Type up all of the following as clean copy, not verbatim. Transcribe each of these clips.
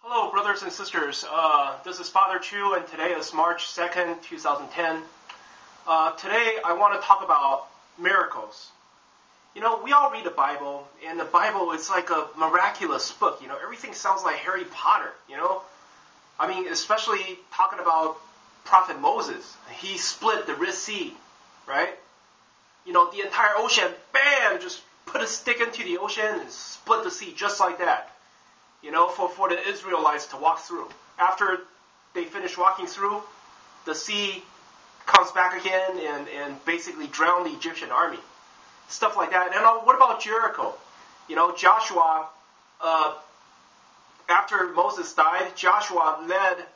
Hello, brothers and sisters. This is Father Chu, and today is March 2nd, 2010. Today, I want to talk about miracles. You know, we all read the Bible, and the Bible is like a miraculous book. You know, everything sounds like Harry Potter, you know? I mean, especially talking about Prophet Moses. He split the Red Sea, right? You know, the entire ocean, bam, just put a stick into the ocean and split the sea just like that. You know, for the Israelites to walk through. After they finish walking through, the sea comes back again and basically drown the Egyptian army. Stuff like that. And what about Jericho? You know, Joshua, after Moses died, Joshua led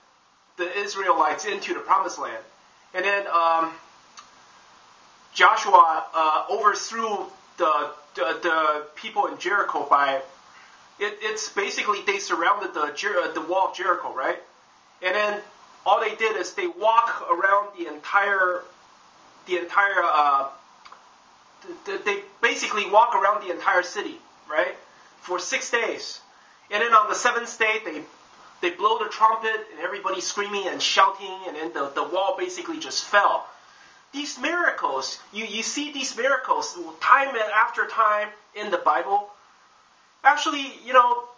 the Israelites into the promised land. And then Joshua overthrew the people in Jericho by... It's basically they surrounded the wall of Jericho, right? And then all they did is they walk around they basically walk around the entire city, right? For 6 days. And then on the seventh day, they blow the trumpet and everybody's screaming and shouting, and then the wall basically just fell. These miracles, you see these miracles time after time in the Bible. Actually, you know,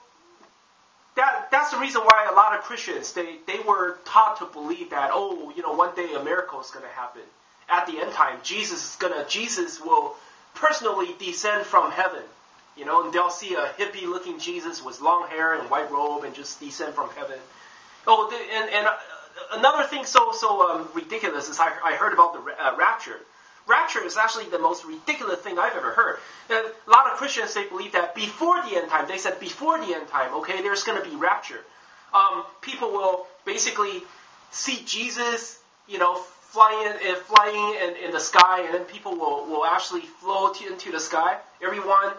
that's the reason why a lot of Christians, they were taught to believe that, one day a miracle is going to happen. At the end time, Jesus will personally descend from heaven. You know, and they'll see a hippie-looking Jesus with long hair and white robe and just descend from heaven. And another thing so ridiculous is I heard about the rapture. Rapture is actually the most ridiculous thing I've ever heard. And a lot of Christians, they believe that before the end time, they said before the end time, okay, there's going to be rapture. People will basically see Jesus, you know, flying in the sky, and then people will actually float into the sky. Everyone,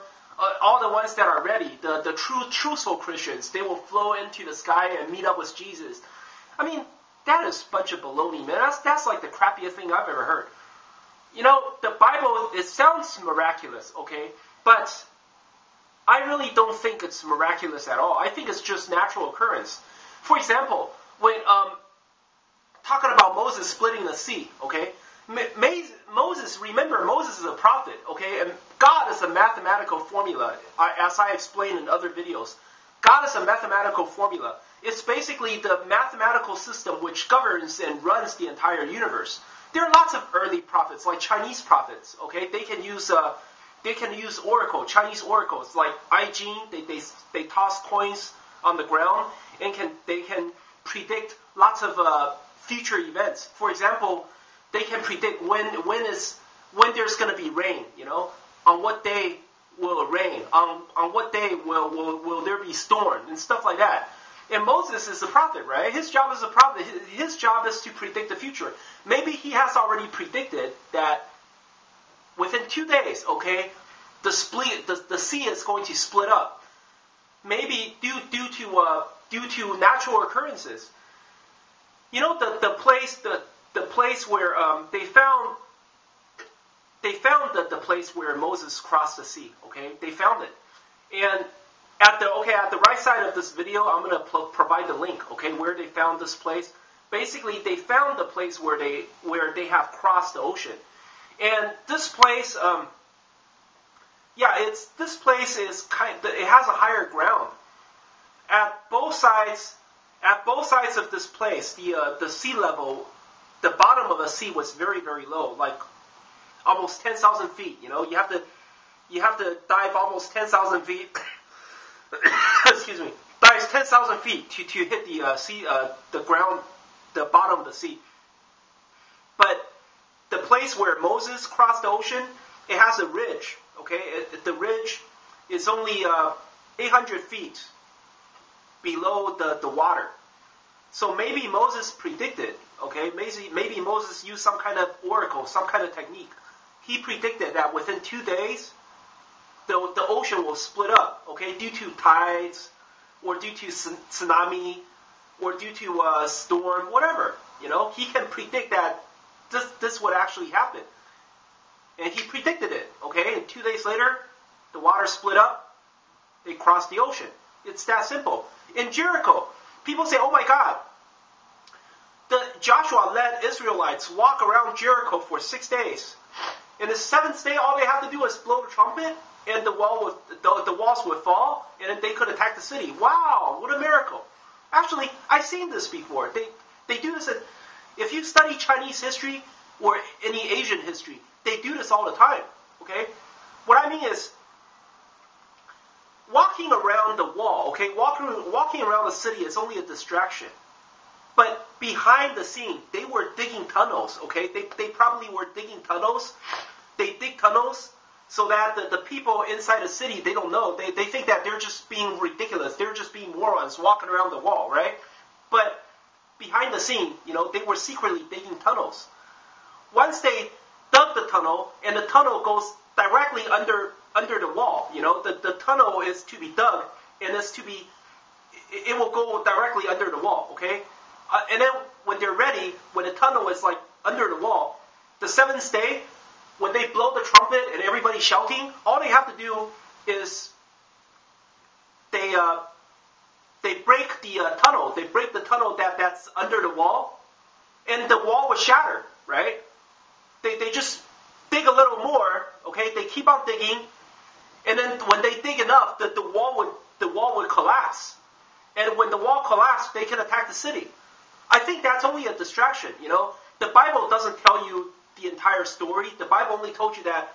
all the ones that are ready, the truthful Christians, they will flow into the sky and meet up with Jesus. I mean, that is a bunch of baloney, man. That's like the crappiest thing I've ever heard. You know, the Bible, it sounds miraculous, okay? But I really don't think it's miraculous at all. I think it's just natural occurrence. For example, when talking about Moses splitting the sea, okay? Remember, Moses is a prophet, okay? And God is a mathematical formula, as I explained in other videos. God is a mathematical formula. It's basically the mathematical system which governs and runs the entire universe. There are lots of early prophets, like Chinese prophets. Okay, they can use oracle, Chinese oracles like I Ching. They toss coins on the ground and they can predict lots of future events. For example, they can predict when there's going to be rain. You know, on what day will it rain? On what day will there be storm and stuff like that. And Moses is a prophet, right? His job is a prophet. His job is to predict the future. Maybe he has already predicted that within 2 days, okay, the sea is going to split up. Maybe due to natural occurrences. You know, the place where they found the place where Moses crossed the sea. Okay, they found it, and at the right side of this video, I'm going to provide the link, okay, where they found this place. Basically, they found the place where they have crossed the ocean. And this place, this place is it has a higher ground. At both sides of this place, the sea level, the bottom of the sea was very, very low, like almost 10,000 feet. You know, you have to dive almost 10,000 feet. Excuse me, dives 10,000 feet to hit the sea, the ground, the bottom of the sea. But the place where Moses crossed the ocean, it has a ridge. Okay, the ridge is only 800 feet below the water. So maybe Moses predicted. Okay, maybe Moses used some kind of oracle, some kind of technique. He predicted that within 2 days, the ocean will split up, okay, due to tides, or due to tsunami, or due to a storm, whatever. You know, he can predict that this would actually happen. And he predicted it, okay, and 2 days later, the water split up, they crossed the ocean. It's that simple. In Jericho, People say, oh my God, Joshua let Israelites walk around Jericho for 6 days. In the 7th day, all they have to do is blow the trumpet, and the walls would fall, and then they could attack the city. Wow, what a miracle. Actually, I've seen this before. They do this. If you study Chinese history or any Asian history, they do this all the time. Okay? What I mean is, walking around the wall, okay, walking around the city is only a distraction. But behind the scene, they were digging tunnels, okay? They probably were digging tunnels. They dig tunnels so that the people inside the city, they don't know. They think that they're just being ridiculous. They're just being morons walking around the wall, right? But behind the scene, they were secretly digging tunnels. Once they dug the tunnel, and the tunnel goes directly under the wall, the tunnel is to be dug, and it will go directly under the wall, okay? And then when they're ready, when the tunnel is like under the wall, the 7th day, when they blow the trumpet and everybody's shouting, all they have to do is they break the tunnel. They break the tunnel that's under the wall, and the wall will shatter, right? They just dig a little more, okay? They keep on digging, and then when they dig enough, the wall would collapse. And when the wall collapsed, they can attack the city. I think that's only a distraction, The Bible doesn't tell you the entire story. The Bible only told you that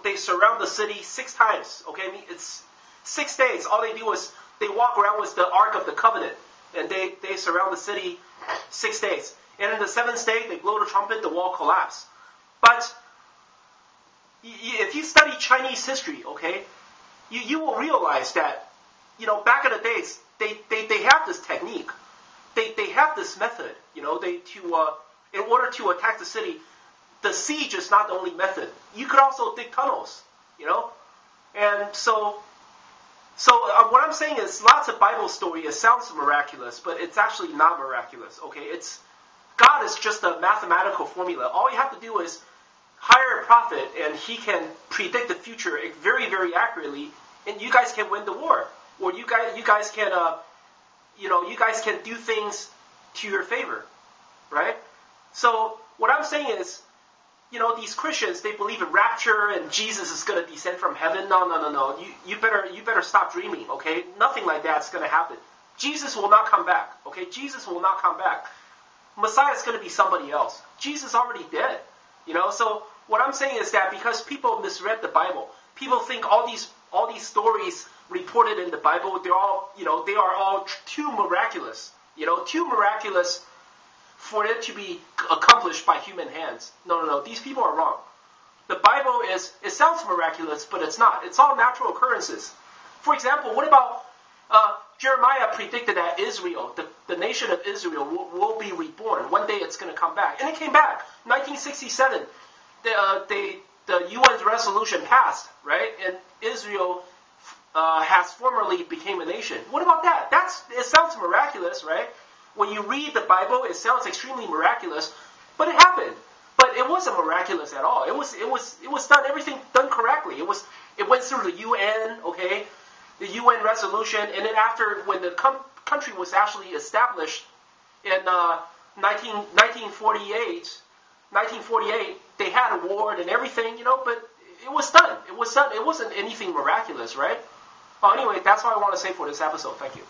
they surround the city 6 times, okay? I mean, it's 6 days. All they do is they walk around with the Ark of the Covenant, and they surround the city 6 days. And in the 7th day, they blow the trumpet, the wall collapses. But if you study Chinese history, okay, you will realize that, back in the days, they have this technique. They have this method, in order to attack the city. The siege is not the only method. You could also dig tunnels, And so what I'm saying is, lots of Bible story. It sounds miraculous, but it's actually not miraculous. Okay, God is just a mathematical formula. All you have to do is hire a prophet, and he can predict the future very, very accurately, and you guys can win the war, or you guys can. You guys can do things to your favor, right? So what I'm saying is, these Christians, they believe in rapture and Jesus is going to descend from heaven. No. You better stop dreaming, okay? Nothing like that's going to happen. Jesus will not come back, okay? Jesus will not come back. Messiah is going to be somebody else. Jesus already dead, So what I'm saying is that because people misread the Bible, people think all these stories reported in the Bible, they are all too miraculous, too miraculous for it to be accomplished by human hands. No. These people are wrong. The Bible it sounds miraculous, but it's not. It's all natural occurrences. For example, what about Jeremiah predicted that Israel, the nation of Israel, will be reborn. One day it's going to come back. And it came back. 1967, the UN's resolution passed, right? And Israel has formerly became a nation. What about that? It sounds miraculous, right? When you read the Bible, it sounds extremely miraculous, but it happened. But it wasn't miraculous at all. It was done, everything done correctly. It went through the UN, okay, the UN resolution, and then after, when the country was actually established in 1948, they had a war and everything, but it was done. It was done. It wasn't anything miraculous, right? Anyway, that's all I want to say for this episode. Thank you.